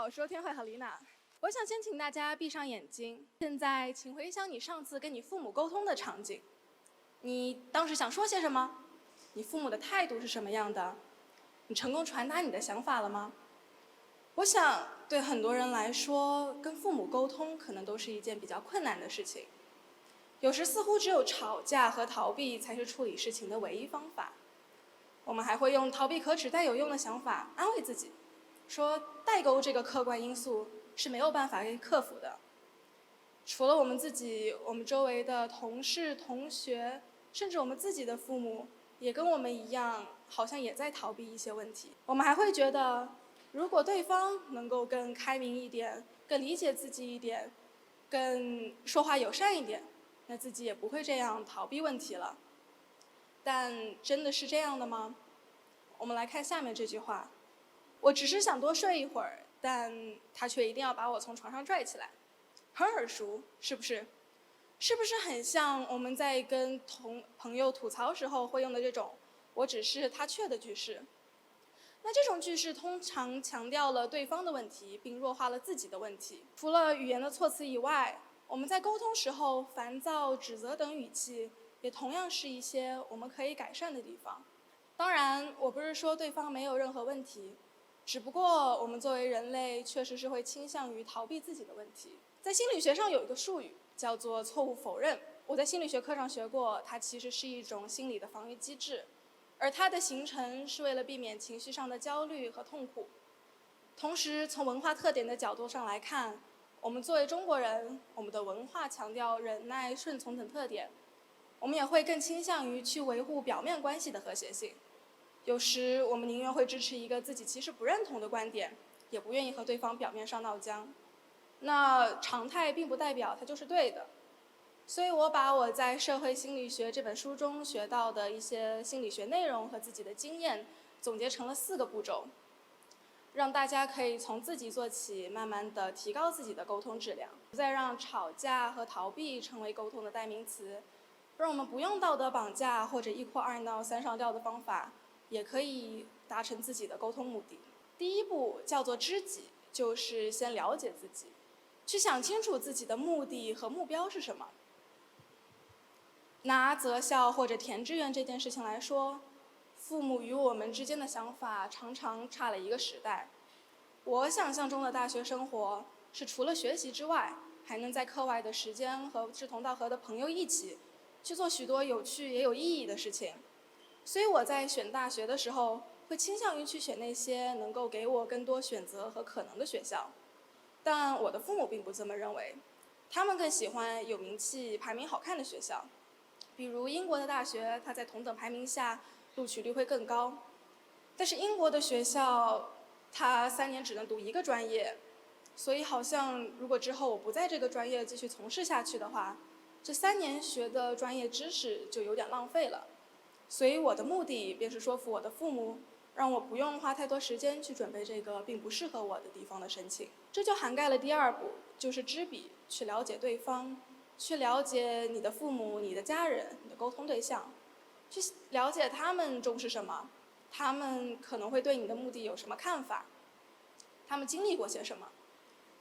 好，我是天慧和丽娜。我想先请大家闭上眼睛，现在请回想你上次跟你父母沟通的场景。你当时想说些什么？你父母的态度是什么样的？你成功传达你的想法了吗？我想对很多人来说，跟父母沟通可能都是一件比较困难的事情。有时似乎只有吵架和逃避才是处理事情的唯一方法。我们还会用逃避可耻但有用的想法安慰自己，说代沟这个客观因素是没有办法给克服的。除了我们自己，我们周围的同事、同学，甚至我们自己的父母，也跟我们一样，好像也在逃避一些问题。我们还会觉得，如果对方能够更开明一点，更理解自己一点，更说话友善一点，那自己也不会这样逃避问题了。但真的是这样的吗？我们来看下面这句话：我只是想多睡一会儿，但他却一定要把我从床上拽起来。很耳熟，是不是？是不是很像我们在跟朋友吐槽时候会用的这种我只是他却的句式？那这种句式通常强调了对方的问题，并弱化了自己的问题。除了语言的措辞以外，我们在沟通时候烦躁、指责等语气也同样是一些我们可以改善的地方。当然，我不是说对方没有任何问题，只不过我们作为人类确实是会倾向于逃避自己的问题。在心理学上有一个术语叫做错误否认，我在心理学课上学过，它其实是一种心理的防御机制，而它的形成是为了避免情绪上的焦虑和痛苦。同时，从文化特点的角度上来看，我们作为中国人，我们的文化强调忍耐、顺从等特点，我们也会更倾向于去维护表面关系的和谐性。有时我们宁愿会支持一个自己其实不认同的观点，也不愿意和对方表面上闹僵。那常态并不代表它就是对的，所以我把我在《社会心理学》这本书中学到的一些心理学内容和自己的经验，总结成了4个步骤，让大家可以从自己做起，慢慢地提高自己的沟通质量，不再让吵架和逃避成为沟通的代名词，让我们不用道德绑架或者1哭2闹3上吊的方法，也可以达成自己的沟通目的。第一步叫做知己，就是先了解自己，去想清楚自己的目的和目标是什么。拿择校或者填志愿这件事情来说，父母与我们之间的想法常常差了一个时代。我想象中的大学生活是除了学习之外，还能在课外的时间和志同道合的朋友一起去做许多有趣也有意义的事情。所以我在选大学的时候，会倾向于去选那些能够给我更多选择和可能的学校。但我的父母并不这么认为，他们更喜欢有名气、排名好看的学校。比如英国的大学，它在同等排名下录取率会更高。但是英国的学校，它3年只能读1个专业，所以好像如果之后我不在这个专业继续从事下去的话，这3年学的专业知识就有点浪费了。所以我的目的便是说服我的父母，让我不用花太多时间去准备这个并不适合我的地方的申请。这就涵盖了第2步，就是知彼，去了解对方，去了解你的父母、你的家人、你的沟通对象，去了解他们重视什么，他们可能会对你的目的有什么看法，他们经历过些什么。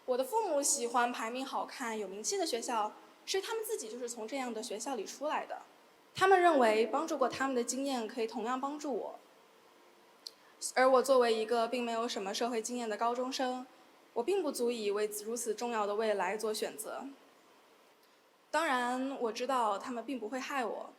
我的父母喜欢排名好看、有名气的学校，是他们自己就是从这样的学校里出来的。他们认为帮助过他们的经验可以同样帮助我，而我作为一个并没有什么社会经验的高中生，我并不足以为如此重要的未来做选择。当然，我知道他们并不会害我，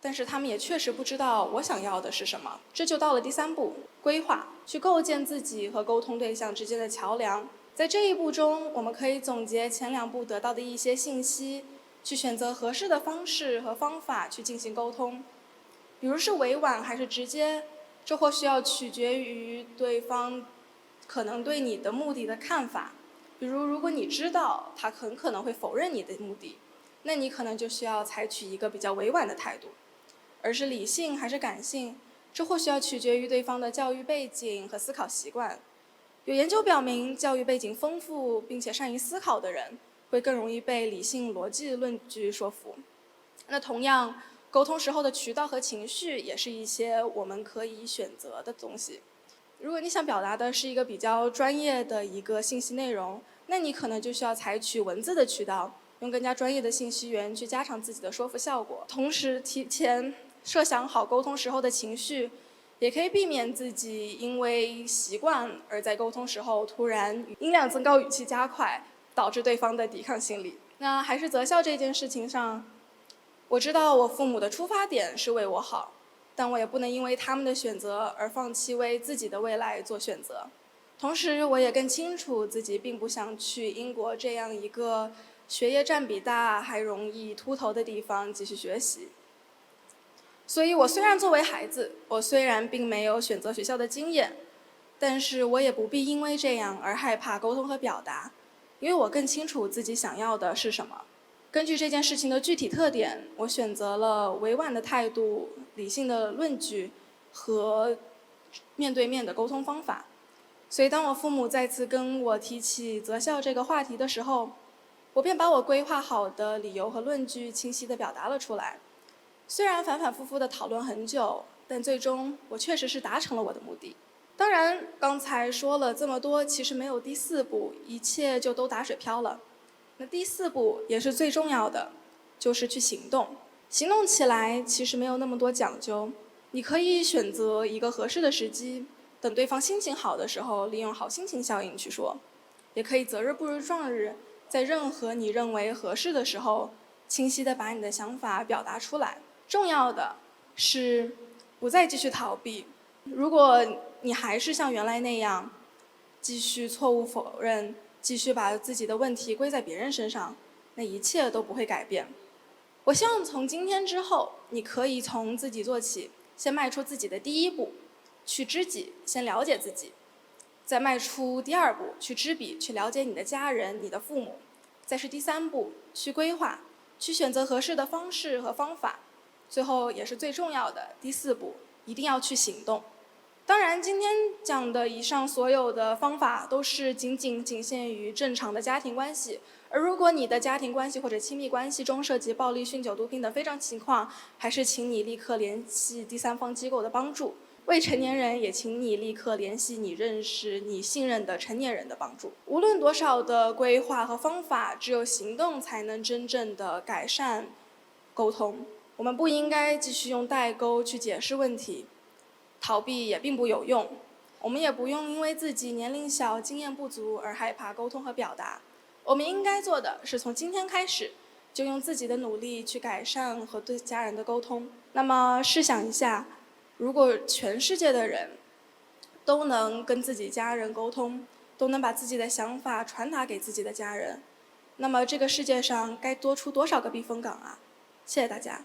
但是他们也确实不知道我想要的是什么。这就到了第3步，规划，去构建自己和沟通对象之间的桥梁。在这一步中，我们可以总结前2步得到的一些信息，去选择合适的方式和方法去进行沟通。比如是委婉还是直接，这或许要取决于对方可能对你的目的的看法。比如，如果你知道他很可能会否认你的目的，那你可能就需要采取一个比较委婉的态度。而是理性还是感性，这或许要取决于对方的教育背景和思考习惯。有研究表明，教育背景丰富并且善于思考的人，会更容易被理性逻辑论据说服。那同样，沟通时候的渠道和情绪也是一些我们可以选择的东西。如果你想表达的是一个比较专业的一个信息内容，那你可能就需要采取文字的渠道，用更加专业的信息源去加强自己的说服效果。同时，提前设想好沟通时候的情绪，也可以避免自己因为习惯而在沟通时候突然音量增高、语气加快，导致对方的抵抗心理。那还是择校这件事情上，我知道我父母的出发点是为我好，但我也不能因为他们的选择而放弃为自己的未来做选择。同时，我也更清楚自己并不想去英国这样一个学业占比大还容易秃头的地方继续学习。所以我虽然作为孩子，我虽然并没有选择学校的经验，但是我也不必因为这样而害怕沟通和表达，因为我更清楚自己想要的是什么。根据这件事情的具体特点，我选择了委婉的态度、理性的论据和面对面的沟通方法。所以当我父母再次跟我提起择校这个话题的时候，我便把我规划好的理由和论据清晰地表达了出来。虽然反反复复地讨论很久，但最终我确实是达成了我的目的。当然，刚才说了这么多，其实没有第4步，一切就都打水漂了。那第4步也是最重要的，就是去行动。行动起来其实没有那么多讲究，你可以选择一个合适的时机，等对方心情好的时候，利用好心情效应去说；也可以择日不如撞日，在任何你认为合适的时候，清晰地把你的想法表达出来。重要的是不再继续逃避。如果你还是像原来那样，继续错误否认，继续把自己的问题归在别人身上，那一切都不会改变。我希望从今天之后，你可以从自己做起，先迈出自己的第1步，去知己，先了解自己；再迈出第2步，去知彼，去了解你的家人、你的父母；再是第3步，去规划，去选择合适的方式和方法；最后也是最重要的第4步，一定要去行动。当然，今天讲的以上所有的方法都是仅限于正常的家庭关系，而如果你的家庭关系或者亲密关系中涉及暴力、酗酒、毒品等非常情况，还是请你立刻联系第3方机构的帮助。未成年人也请你立刻联系你认识、你信任的成年人的帮助。无论多少的规划和方法，只有行动才能真正的改善沟通。我们不应该继续用代沟去解释问题，逃避也并不有用。我们也不用因为自己年龄小、经验不足而害怕沟通和表达。我们应该做的是从今天开始，就用自己的努力去改善和对家人的沟通。那么试想一下，如果全世界的人都能跟自己家人沟通，都能把自己的想法传达给自己的家人，那么这个世界上该多出多少个避风港啊！谢谢大家。